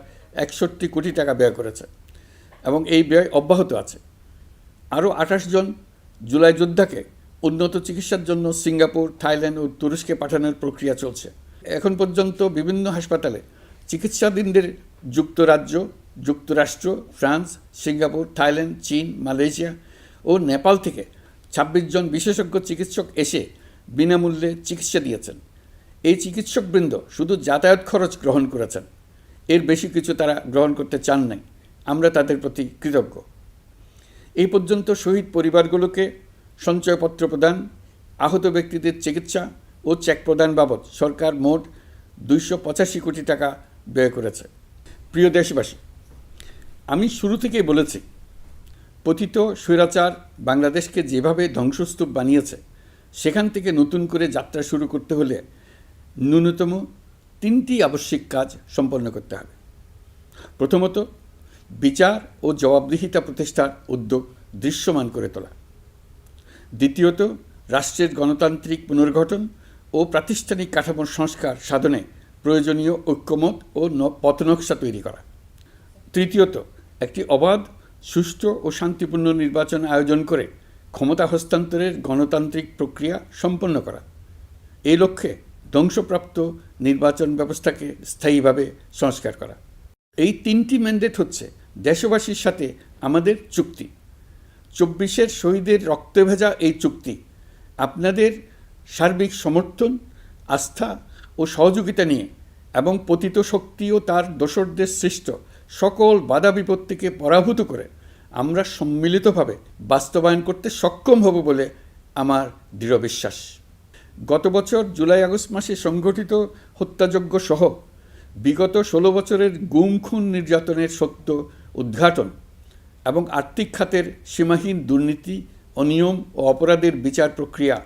61 কোটি টাকা ব্যয় করেছে এবং এই ব্যয় অব্যাহত আছে। আরও 28 জন জুলাই যোদ্ধাকে উন্নত চিকিৎসার জন্য সিঙ্গাপুর, থাইল্যান্ড ও তুরস্কে পাঠানোর প্রক্রিয়া চলছে। এখন পর্যন্ত বিভিন্ন হাসপাতালে চিকিৎসাধীনদের যুক্তরাজ্য, যুক্তরাষ্ট্র, ফ্রান্স, সিঙ্গাপুর, থাইল্যান্ড, চীন, মালয়েশিয়া ও নেপাল থেকে 26 জন বিশেষজ্ঞ চিকিৎসক এসে বিনামূল্যে চিকিৎসা দিয়েছেন। এই চিকিৎসকবৃন্দ শুধু যাতায়াত খরচ গ্রহণ করেছেন, এর বেশি কিছু তারা গ্রহণ করতে চান নাই। আমরা তাদের প্রতি কৃতজ্ঞ। এই পর্যন্ত শহীদ পরিবারগুলোকে সঞ্চয়পত্র প্রদান, আহত ব্যক্তিদের চিকিৎসা ও চেক প্রদান বাবদ সরকার মোট 285 কোটি টাকা ব্যয় করেছে। প্রিয় দেশবাসী, আমি শুরু থেকেই বলেছি, পতিত স্বৈরাচার বাংলাদেশকে যেভাবে ধ্বংসস্তূপ বানিয়েছে, সেখান থেকে নতুন করে যাত্রা শুরু করতে হলে ন্যূনতম 3টি আবশ্যিক কাজ সম্পন্ন করতে হবে। প্রথমত, বিচার ও জবাবদিহিতা প্রতিষ্ঠার উদ্যোগ দৃশ্যমান করে তোলা। দ্বিতীয়ত, রাষ্ট্রের গণতান্ত্রিক পুনর্গঠন ও প্রাতিষ্ঠানিক কাঠামোর সংস্কার সাধনে প্রয়োজনীয় ঐক্যমত ও পথনকশা তৈরি করা। তৃতীয়ত, একটি অবাধ, সুষ্ঠু ও শান্তিপূর্ণ নির্বাচন আয়োজন করে ক্ষমতা হস্তান্তরের গণতান্ত্রিক প্রক্রিয়া সম্পন্ন করা। এই লক্ষ্যে ধ্বংসপ্রাপ্ত নির্বাচন ব্যবস্থাকে স্থায়ীভাবে সংস্কার করা। এই 3টি ম্যান্ডেট হচ্ছে দেশবাসীর সাথে আমাদের চুক্তি। 24-এর শহীদের রক্তে ভেজা এই চুক্তি আপনাদের সার্বিক সমর্থন, আস্থা ও সহযোগিতা নিয়ে এবং পতিত শক্তি ও তার দোসরদের সৃষ্ট সকল বাধা বিপত্তিকে পরাভূত করে আমরা সম্মিলিতভাবে বাস্তবায়ন করতে সক্ষম হব বলে আমার দৃঢ় বিশ্বাস। গত বছর জুলাই আগস্ট মাসে সংঘটিত হত্যাযজ্ঞ সহ বিগত 16 বছরের গুম খুন নির্যাতনের সত্য উদ্ঘাটন এবং আর্থিক খাতের সীমাহীন দুর্নীতি, অনিয়ম ও অপরাধের বিচার প্রক্রিয়া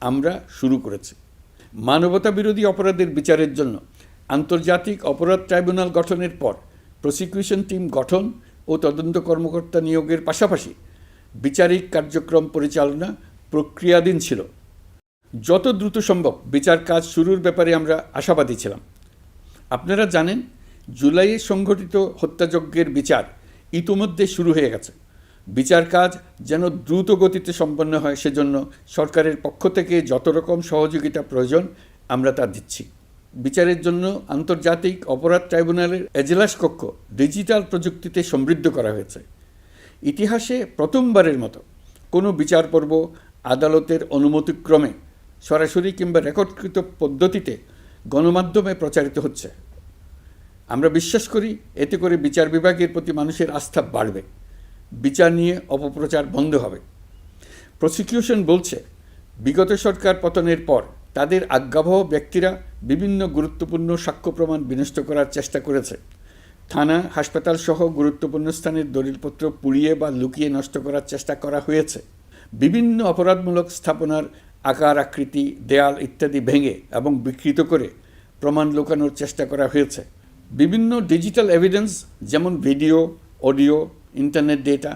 আমরা শুরু করেছি। মানবতা বিরোধী অপরাধের বিচারের জন্য আন্তর্জাতিক অপরাধ ট্রাইব্যুনাল গঠনের পর প্রসিকিউশন টিম গঠন ও তদন্ত কর্মকর্তা নিয়োগের পাশাপাশি বিচারিক কার্যক্রম পরিচালনা প্রক্রিয়াধীন ছিল। যত দ্রুত সম্ভব বিচার কাজ শুরুর ব্যাপারে আমরা আশাবাদী ছিলাম। আপনারা জানেন, জুলাইয়ে সংঘটিত হত্যাযজ্ঞের বিচার ইতোমধ্যে শুরু হয়ে গেছে। বিচার কাজ যেন দ্রুত গতিতে সম্পন্ন হয় সেজন্য সরকারের পক্ষ থেকে যত রকম সহযোগিতা প্রয়োজন আমরা তা দিচ্ছি। বিচারের জন্য আন্তর্জাতিক অপরাধ ট্রাইব্যুনালের এজলাস কক্ষ ডিজিটাল প্রযুক্তিতে সমৃদ্ধ করা হয়েছে। ইতিহাসে প্রথমবারের মতো কোনো বিচার পর্ব আদালতের অনুমতিক্রমে সরাসরি কিংবা রেকর্ডকৃত পদ্ধতিতে গণমাধ্যমে প্রচারিত হচ্ছে। আমরা বিশ্বাস করি এতে করে বিচার বিভাগের প্রতি মানুষের আস্থা বাড়বে, বিচার নিয়ে অপপ্রচার বন্ধ হবে। প্রসিকিউশন বলছে, বিগত সরকার পতনের পর তাদের আজ্ঞাবহ ব্যক্তিরা বিভিন্ন গুরুত্বপূর্ণ সাক্ষ্য প্রমাণ বিনষ্ট করার চেষ্টা করেছে। থানা, হাসপাতাল সহ গুরুত্বপূর্ণ স্থানের দলিলপত্র পুড়িয়ে বা লুকিয়ে নষ্ট করার চেষ্টা করা হয়েছে। বিভিন্ন অপরাধমূলক স্থাপনার আকার, আকৃতি, দেয়াল ইত্যাদি ভেঙে এবং বিকৃত করে প্রমাণ লুকানোর চেষ্টা করা হয়েছে। বিভিন্ন ডিজিটাল এভিডেন্স যেমন ভিডিও, অডিও, ইন্টারনেট ডেটা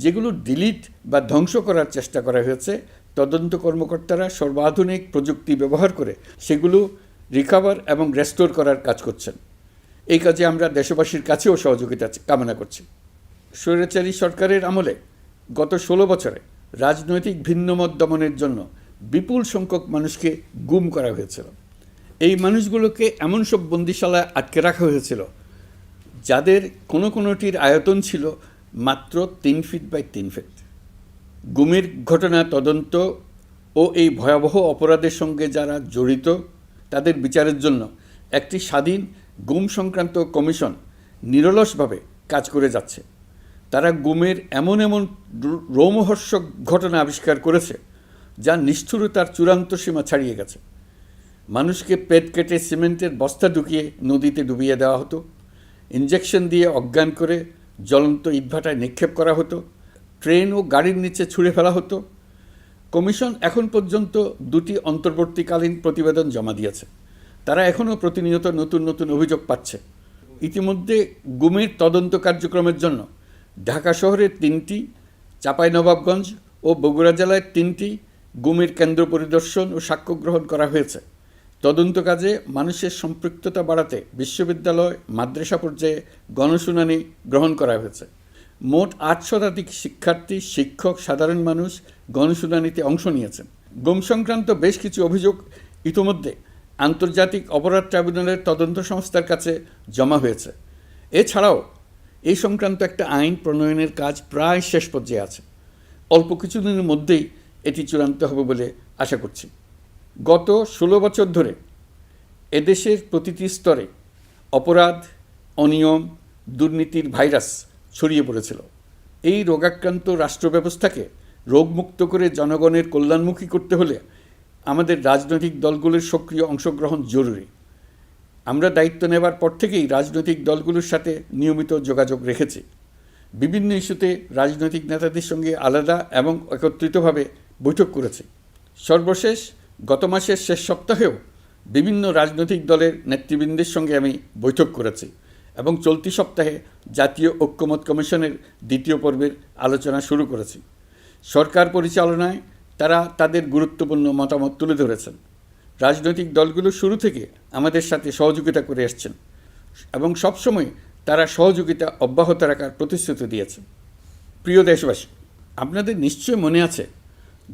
যেগুলো ডিলিট বা ধ্বংস করার চেষ্টা করা হয়েছে, তদন্ত কর্মকর্তারা সর্বাধুনিক প্রযুক্তি ব্যবহার করে সেগুলো রিকভার এবং রেস্টোর করার কাজ করছেন। এই কাজে আমরা দেশবাসীর কাছেও সহযোগিতা কামনা করছি। স্বৈরাচারী সরকারের আমলে গত 16 বছরে রাজনৈতিক ভিন্নমত দমনের জন্য বিপুল সংখ্যক মানুষকে গুম করা হয়েছিল। এই মানুষগুলোকে এমন সব বন্দিশালায় আটকে রাখা হয়েছিল যাদের কোনোটির আয়তন ছিল মাত্র 3 ফিট বাই 3 ফিট। গুমের ঘটনা তদন্ত ও এই ভয়াবহ অপরাধের সঙ্গে যারা জড়িত তাদের বিচারের জন্য একটি স্বাধীন গুম সংক্রান্ত কমিশন নিরলসভাবে কাজ করে যাচ্ছে। তারা গুমের এমন রোমহর্ষক ঘটনা আবিষ্কার করেছে যা নিষ্ঠুরতার চূড়ান্ত সীমা ছাড়িয়ে গেছে। মানুষকে পেট কেটে সিমেন্টের বস্তা ঢুকিয়ে নদীতে ডুবিয়ে দেওয়া হতো, ইঞ্জেকশন দিয়ে অজ্ঞান করে জ্বলন্ত ইটভাটায় নিক্ষেপ করা হতো, ট্রেন ও গাড়ির নিচে ছুঁড়ে ফেলা হতো। কমিশন এখন পর্যন্ত 2টি অন্তর্বর্তীকালীন প্রতিবেদন জমা দিয়েছে। তারা এখনও প্রতিনিয়ত নতুন অভিযোগ পাচ্ছে। ইতিমধ্যে গুমের তদন্ত কার্যক্রমের জন্য ঢাকা শহরের 3টি, চাঁপাইনবাবগঞ্জ ও বগুড়া জেলায় 3টি গুমের কেন্দ্র পরিদর্শন ও সাক্ষ্য গ্রহণ করা হয়েছে। তদন্ত কাজে মানুষের সম্পৃক্ততা বাড়াতে বিশ্ববিদ্যালয়, মাদ্রাসা পর্যায়ে গণশুনানি গ্রহণ করা হয়েছে। মোট 8 শতাধিক শিক্ষার্থী, শিক্ষক, সাধারণ মানুষ গণশুনানিতে অংশ নিয়েছেন। গুম সংক্রান্ত বেশ কিছু অভিযোগ ইতোমধ্যে আন্তর্জাতিক অপরাধ ট্রাইব্যুনালের তদন্ত সংস্থার কাছে জমা হয়েছে। এছাড়াও এই সংক্রান্ত একটা আইন প্রণয়নের কাজ প্রায় শেষ পর্যায়ে আছে। অল্প কিছুদিনের মধ্যেই এটি চূড়ান্ত হবে বলে আশা করছি। গত 16 বছর ধরে এদেশের প্রতিটি স্তরে অপরাধ, অনিয়ম, দুর্নীতির ভাইরাস ছড়িয়ে পড়েছিল। এই রোগাক্রান্ত রাষ্ট্র ব্যবস্থাকে রোগমুক্ত করে জনগণের কল্যাণমুখী করতে হলে আমাদের রাজনৈতিক দলগুলোর সক্রিয় অংশগ্রহণ জরুরি। আমরা দায়িত্ব নেবার পর থেকেই রাজনৈতিক দলগুলোর সাথে নিয়মিত যোগাযোগ রেখেছি। বিভিন্ন ইস্যুতে রাজনৈতিক নেতাদের সঙ্গে আলাদা এবং একত্রিতভাবে বৈঠক করেছি। সর্বশেষ গত মাসের শেষ সপ্তাহেও বিভিন্ন রাজনৈতিক দলের নেতৃবৃন্দের সঙ্গে আমি বৈঠক করেছি এবং চলতি সপ্তাহে জাতীয় ঐক্যমত কমিশনের 2য় পর্বের আলোচনা শুরু করেছি। সরকার পরিচালনায় তারা তাদের গুরুত্বপূর্ণ মতামত তুলে ধরেছেন। রাজনৈতিক দলগুলো শুরু থেকে আমাদের সাথে সহযোগিতা করে আসছেন এবং সবসময় তারা সহযোগিতা অব্যাহত রাখার প্রতিশ্রুতি দিয়েছে। প্রিয় দেশবাসী, আপনাদের নিশ্চয় মনে আছে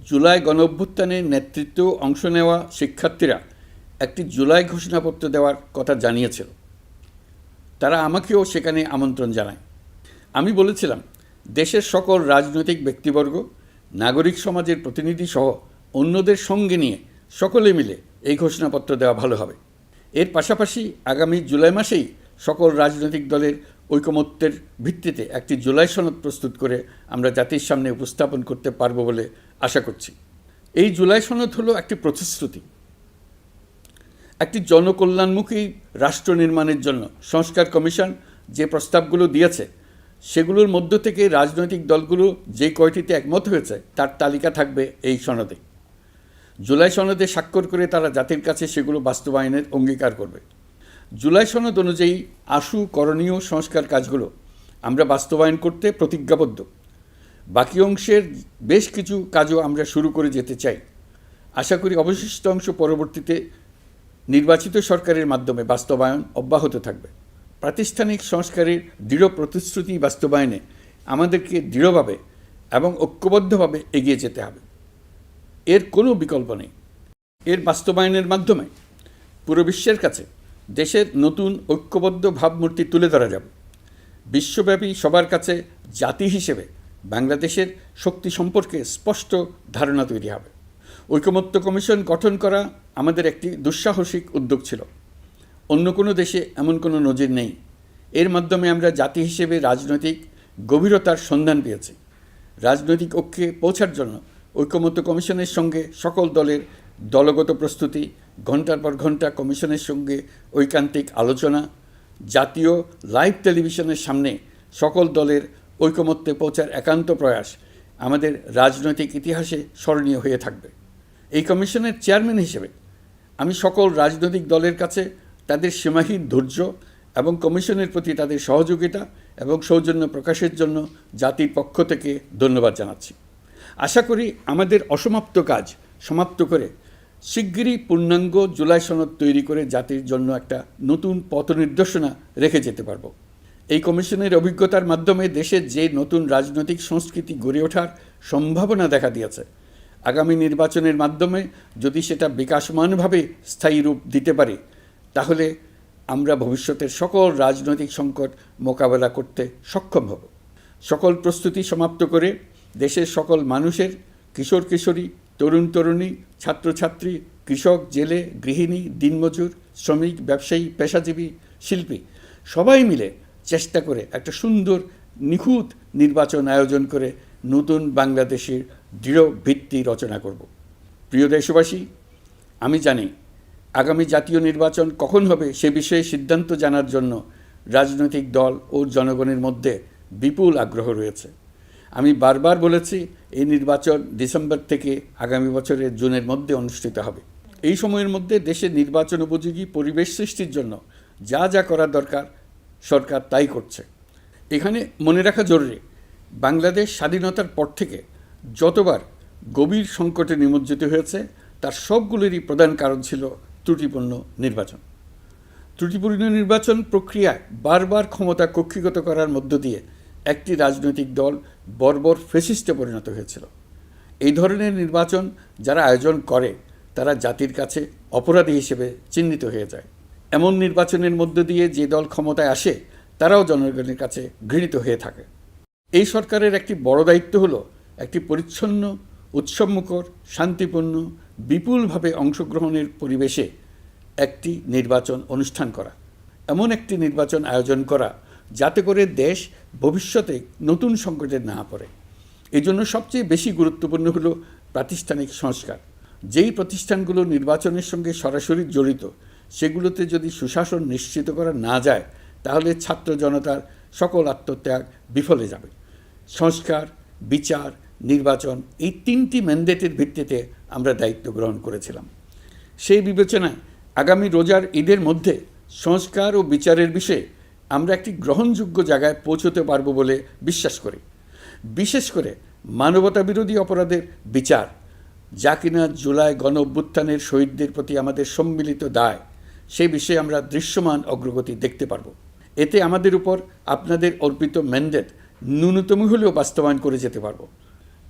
জুলাই গণঅভ্যুত্থানে নেতৃত্ব অংশ নেওয়া শিক্ষার্থীরা একটি জুলাই ঘোষণাপত্র দেওয়ার কথা জানিয়েছিল। তারা আমাকেও সেখানে আমন্ত্রণ জানায়। আমি বলেছিলাম দেশের সকল রাজনৈতিক ব্যক্তিবর্গ, নাগরিক সমাজের প্রতিনিধি সহ অন্যদের সঙ্গে নিয়ে সকলে মিলে এই ঘোষণাপত্র দেওয়া ভালো হবে। এর পাশাপাশি আগামী জুলাই মাসেই সকল রাজনৈতিক দলের ঐকমত্যের ভিত্তিতে একটি জুলাই সনদ প্রস্তুত করে আমরা জাতির সামনে উপস্থাপন করতে পারব বলে আশা করছি। এই জুলাই সনদ হলো একটি প্রতিশ্রুতি, একটি জনকল্যাণমুখী রাষ্ট্র নির্মাণের জন্য সংস্কার কমিশন যে প্রস্তাবগুলো দিয়েছে সেগুলোর মধ্য থেকে রাজনৈতিক দলগুলো যে কয়টিতে একমত হয়েছে তার তালিকা থাকবে এই সনদে। জুলাই সনদে স্বাক্ষর করে তারা জাতির কাছে সেগুলো বাস্তবায়নের অঙ্গীকার করবে। জুলাই সনদ অনুযায়ী আশু করণীয় সংস্কার কাজগুলো আমরা বাস্তবায়ন করতে প্রতিজ্ঞাবদ্ধ। বাকি অংশের বেশ কিছু কাজও আমরা শুরু করে যেতে চাই। আশা করি অবশিষ্ট অংশ পরবর্তীতে নির্বাচিত সরকারের মাধ্যমে বাস্তবায়ন অব্যাহত থাকবে। প্রাতিষ্ঠানিক সংস্কারের দৃঢ় প্রতিশ্রুতি বাস্তবায়নে আমাদেরকে দৃঢ়ভাবে এবং ঐক্যবদ্ধভাবে এগিয়ে যেতে হবে। এর কোনো বিকল্প নেই। এর বাস্তবায়নের মাধ্যমে পুরো বিশ্বের কাছে দেশের নতুন ঐক্যবদ্ধ ভাবমূর্তি তুলে ধরা যাবে। বিশ্বব্যাপী সবার কাছে জাতি হিসেবে বাংলাদেশের শক্তি সম্পর্কে স্পষ্ট ধারণা তৈরি হবে। ঐকমত্য কমিশন গঠন করা আমাদের একটি দুঃসাহসিক উদ্যোগ ছিল। অন্য কোনো দেশে এমন কোনো নজির নেই। এর মাধ্যমে আমরা জাতি হিসেবে রাজনৈতিক গভীরতার সন্ধান পেয়েছি। রাজনৈতিক ঐক্যে পৌঁছার জন্য ঐকমত্য কমিশনের সঙ্গে সকল দলের দলগত প্রস্তুতি, ঘণ্টার পর ঘণ্টা কমিশনের সঙ্গে ঐকান্তিক আলোচনা, জাতীয় লাইভ টেলিভিশনের সামনে সকল দলের ঐকমত্যে পৌঁছার একান্ত প্রয়াস আমাদের রাজনৈতিক ইতিহাসে স্মরণীয় হয়ে থাকবে। এই কমিশনের চেয়ারম্যান হিসেবে আমি সকল রাজনৈতিক দলের কাছে তাদের সীমাহীন ধৈর্য এবং কমিশনের প্রতি তাদের সহযোগিতা এবং সৌজন্য প্রকাশের জন্য জাতির পক্ষ থেকে ধন্যবাদ জানাচ্ছি। আশা করি আমাদের অসমাপ্ত কাজ সমাপ্ত করে শিগগিরই পূর্ণাঙ্গ জুলাই সনদ তৈরি করে জাতির জন্য একটা নতুন পথ নির্দেশনা রেখে যেতে পারব। এই কমিশনের অভিজ্ঞতার মাধ্যমে দেশের যে নতুন রাজনৈতিক সংস্কৃতি গড়ে ওঠার সম্ভাবনা দেখা দিয়েছে, আগামী নির্বাচনের মাধ্যমে যদি সেটা বিকাশমানভাবে স্থায়ী রূপ দিতে পারে তাহলে আমরা ভবিষ্যতের সকল রাজনৈতিক সংকট মোকাবেলা করতে সক্ষম হব। সকল প্রস্তুতি সমাপ্ত করে দেশের সকল মানুষের, কিশোর কিশোরী, তরুণ তরুণী, ছাত্রছাত্রী, কৃষক, জেলে, গৃহিণী, দিনমজুর, শ্রমিক, ব্যবসায়ী, পেশাজীবী, শিল্পী সবাই মিলে চেষ্টা করে একটা সুন্দর নিখুঁত নির্বাচন আয়োজন করে নতুন বাংলাদেশের দৃঢ় ভিত্তি রচনা করব। প্রিয় দেশবাসী, আমি জানি আগামী জাতীয় নির্বাচন কখন হবে সে বিষয়ে সিদ্ধান্ত জানার জন্য রাজনৈতিক দল ও জনগণের মধ্যে বিপুল আগ্রহ রয়েছে। আমি বারবার বলেছি এই নির্বাচন ডিসেম্বর থেকে আগামী বছরের জুনের মধ্যে অনুষ্ঠিত হবে। এই সময়ের মধ্যে দেশের নির্বাচন উপযোগী পরিবেশ সৃষ্টির জন্য যা যা করা দরকার সরকার তাই করছে। এখানে মনে রাখা জরুরি, বাংলাদেশ স্বাধীনতার পর থেকে যতবার গভীর সংকটে নিমজ্জিত হয়েছে তার সবগুলোরই প্রধান কারণ ছিল ত্রুটিপূর্ণ নির্বাচন। ত্রুটিপূর্ণ নির্বাচন প্রক্রিয়ায় বারবার ক্ষমতা কক্ষিগত করার মধ্য দিয়ে একটি রাজনৈতিক দল বর্বর ফ্যাসিস্টে পরিণত হয়েছিল। এই ধরনের নির্বাচন যারা আয়োজন করে তারা জাতির কাছে অপরাধী হিসেবে চিহ্নিত হয়ে যায়। এমন নির্বাচনের মধ্য দিয়ে যে দল ক্ষমতায় আসে তারাও জনগণের কাছে ঘৃণিত হয়ে থাকে। এই সরকারের একটি বড় দায়িত্ব হলো একটি পরিচ্ছন্ন, উৎসবমুখর, শান্তিপূর্ণ, বিপুলভাবে অংশগ্রহণের পরিবেশে একটি নির্বাচন অনুষ্ঠান করা, এমন একটি নির্বাচন আয়োজন করা যাতে করে দেশ ভবিষ্যতে নতুন সংকটে না পড়ে। এই জন্য সবচেয়ে বেশি গুরুত্বপূর্ণ হলো প্রাতিষ্ঠানিক সংস্কার। যেই প্রতিষ্ঠানগুলো নির্বাচনের সঙ্গে সরাসরি জড়িত সেগুলোতে যদি সুশাসন নিশ্চিত করা না যায় তাহলে ছাত্র জনতার সকল আত্মত্যাগ বিফলে যাবে। সংস্কার, বিচার, নির্বাচন এই তিনটি ম্যান্ডেটের ভিত্তিতে আমরা দায়িত্ব গ্রহণ করেছিলাম। সেই বিবেচনায় আগামী রোজার ঈদের মধ্যে সংস্কার ও বিচারের বিষয়ে আমরা একটি গ্রহণযোগ্য জায়গায় পৌঁছতে পারব বলে বিশ্বাস করি। বিশেষ করে মানবতাবিরোধী অপরাধের বিচার, যা কিনা জুলাই গণ অভ্যুত্থানের শহীদদের প্রতি আমাদের সম্মিলিত দায়, সেই বিষয়ে আমরা দৃশ্যমান অগ্রগতি দেখতে পারব। এতে আমাদের উপর আপনাদের অর্পিত ম্যান্ডেট ন্যূনতম হলেও বাস্তবায়ন করে যেতে পারব।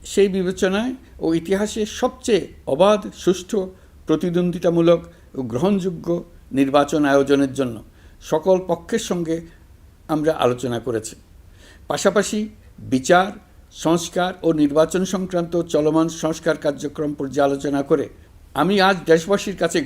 সেই বিবেচনায় ও ইতিহাসে সবচেয়ে অবাধ, সুষ্ঠু, প্রতিদ্বন্দ্বিতামূলক ও গ্রহণযোগ্য নির্বাচন আয়োজনের জন্য সকল পক্ষের সঙ্গে আমরা আলোচনা করেছি। পাশাপাশি বিচার, সংস্কার ও নির্বাচন সংক্রান্ত চলমান সংস্কার কার্যক্রম পর্যালোচনা করে আমি আজ দেশবাসীর কাছে